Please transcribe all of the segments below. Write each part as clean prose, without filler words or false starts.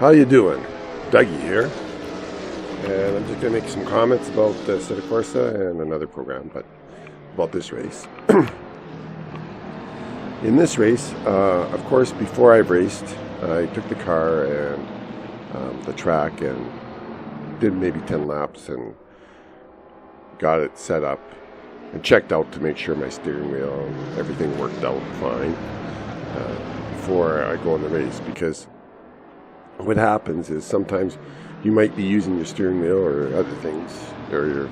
How you doing? Dougie here, and I'm just going to make some comments about Assetto Corsa and another program, but about this race. In this race, of course, before I've raced, I took the car and the track and did maybe 10 laps and got it set up and checked out to make sure my steering wheel and everything worked out fine before I go in the race, because what happens is sometimes you might be using your steering wheel or other things or your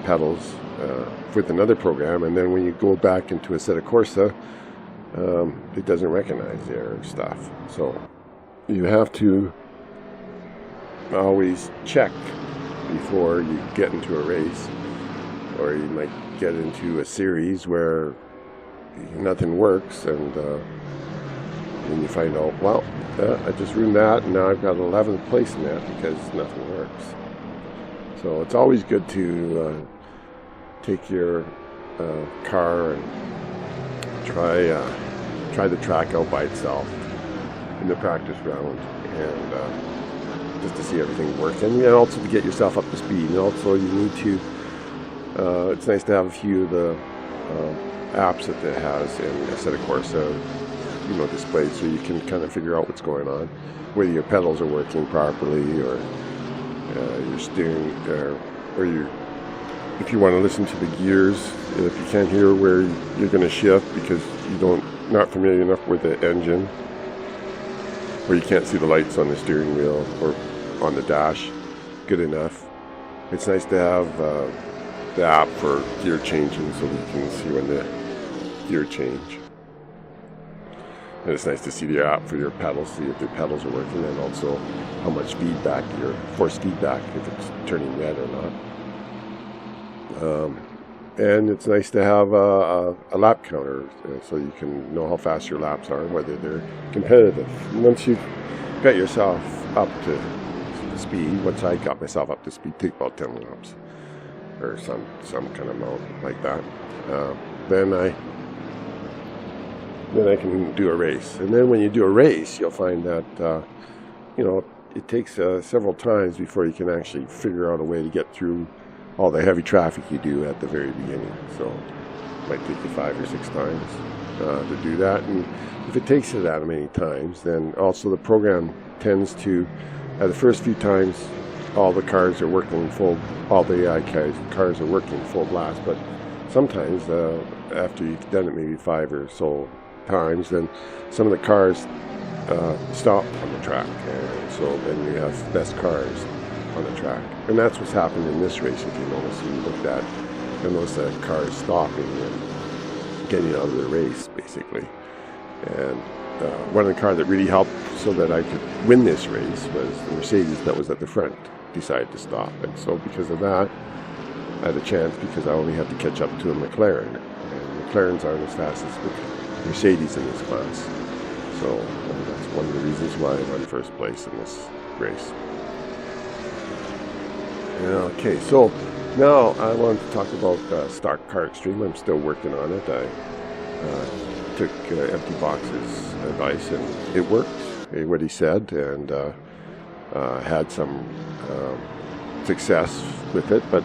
pedals with another program, and then when you go back into Assetto Corsa, it doesn't recognize their stuff. So you have to always check before you get into a race, or you might get into a series where nothing works, and then you find out, well, I just ruined that, and now I've got 11th place in that because nothing works. So it's always good to take your car and try the track out by itself in the practice round, and just to see everything working, and also to get yourself up to speed. And also you need to, it's nice to have a few of the apps that it has in Assetto Corsa, displayed, so you can kind of figure out what's going on, whether your pedals are working properly, or your steering, or your, if you want to listen to the gears, if you can't hear where you're going to shift because not familiar enough with the engine, or you can't see the lights on the steering wheel or on the dash good enough. It's nice to have the app for gear changing, so that you can see when the gear change. And it's nice to see the app for your pedals, see if your pedals are working, and also how much feedback, your force feedback, if it's turning red or not. And it's nice to have a lap counter, so you can know how fast your laps are and whether they're competitive. And once you've got yourself up to speed, once I got myself up to speed, take about 10 laps, or some kind of amount like that, then I can do a race. And then when you do a race, you'll find that it takes several times before you can actually figure out a way to get through all the heavy traffic you do at the very beginning. So it might take you 5 or 6 times to do that. And if it takes you that many times, then also the program tends to, the first few times, all the cars are working full, all the AI cars are working full blast, but sometimes after you've done it maybe 5 or so times, then some of the cars stop on the track, and so then you have less cars on the track. And that's what's happened in this race. If you notice, you looked at, you'll notice that cars stopping and getting out of the race, basically. And one of the cars that really helped so that I could win this race was the Mercedes that was at the front decided to stop. And so because of that, I had a chance, because I only had to catch up to a McLaren, and McLarens aren't as fast as Mercedes in this class. So that's one of the reasons why I won first place in this race. Okay, so now I want to talk about Stock Car Extreme. I'm still working on it. I took Empty Box's advice, and it worked, what he said, and had some success with it, but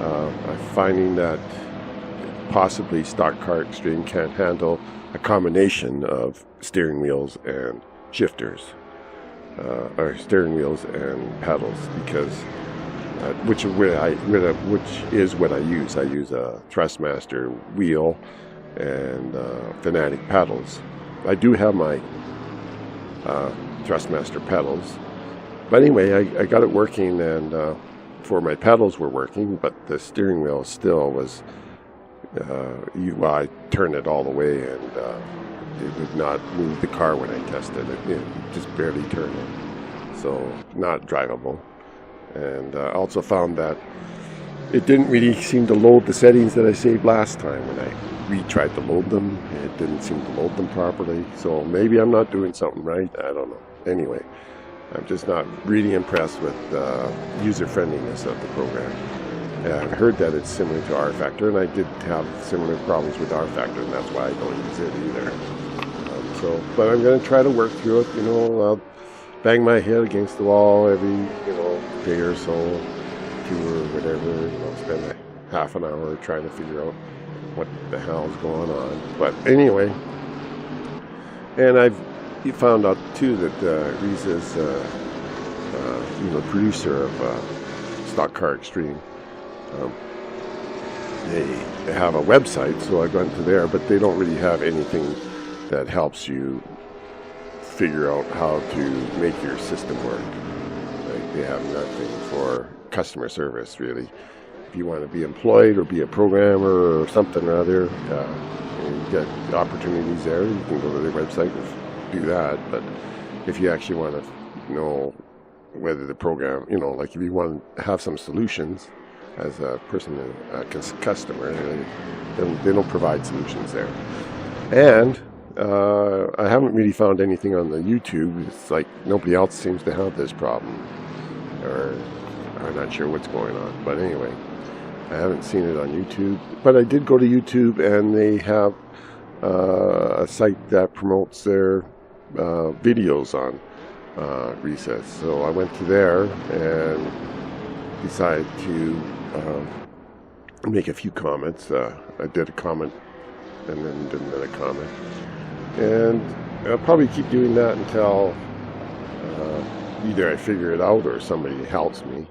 I'm finding that possibly Stock Car Extreme can't handle a combination of steering wheels and shifters, or steering wheels and pedals, because which is what I use. I use a Thrustmaster wheel and Fanatic pedals. I do have my Thrustmaster pedals, but anyway, I got it working, and for my pedals were working, but the steering wheel still was. I turned it all the way, and it would not move the car when I tested it. It just barely turned it, so not drivable. And I also found that it didn't really seem to load the settings that I saved last time. When I retried to load them, it didn't seem to load them properly. So maybe I'm not doing something right. I don't know. Anyway, I'm just not really impressed with the user-friendliness of the program. I've heard that it's similar to RFactor, and I did have similar problems with RFactor, and that's why I don't use it either. But I'm going to try to work through it. bang my head against the wall every, day or so, 2 or whatever, spend a half an hour trying to figure out what the hell's going on. But anyway, and I've found out too that Risa's, producer of Stock Car Extreme, they have a website, so I went to there, but they don't really have anything that helps you figure out how to make your system work. Like, they have nothing for customer service, really. If you want to be employed or be a programmer or something or other, you get opportunities there. You can go to their website and do that. But if you actually want to know whether the program, like if you want to have some solutions as a person, a customer, they don't provide solutions there. And I haven't really found anything on the YouTube. It's like nobody else seems to have this problem, or I'm not sure what's going on. But anyway, I haven't seen it on YouTube. But I did go to YouTube, and they have a site that promotes their videos on Recess. So I went to there and decided to make a few comments. I did a comment and then did another comment. And I'll probably keep doing that until either I figure it out or somebody helps me.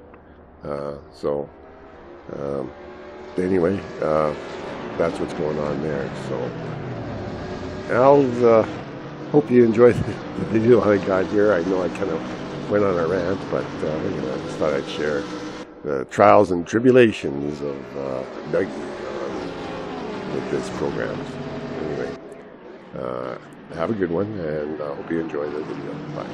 Anyway, that's what's going on there. So I'll hope you enjoyed the video I got here. I know I kind of went on a rant, but I just thought I'd share the trials and tribulations of Dougie with this program. Anyway, have a good one, and I hope you enjoy the video. Bye.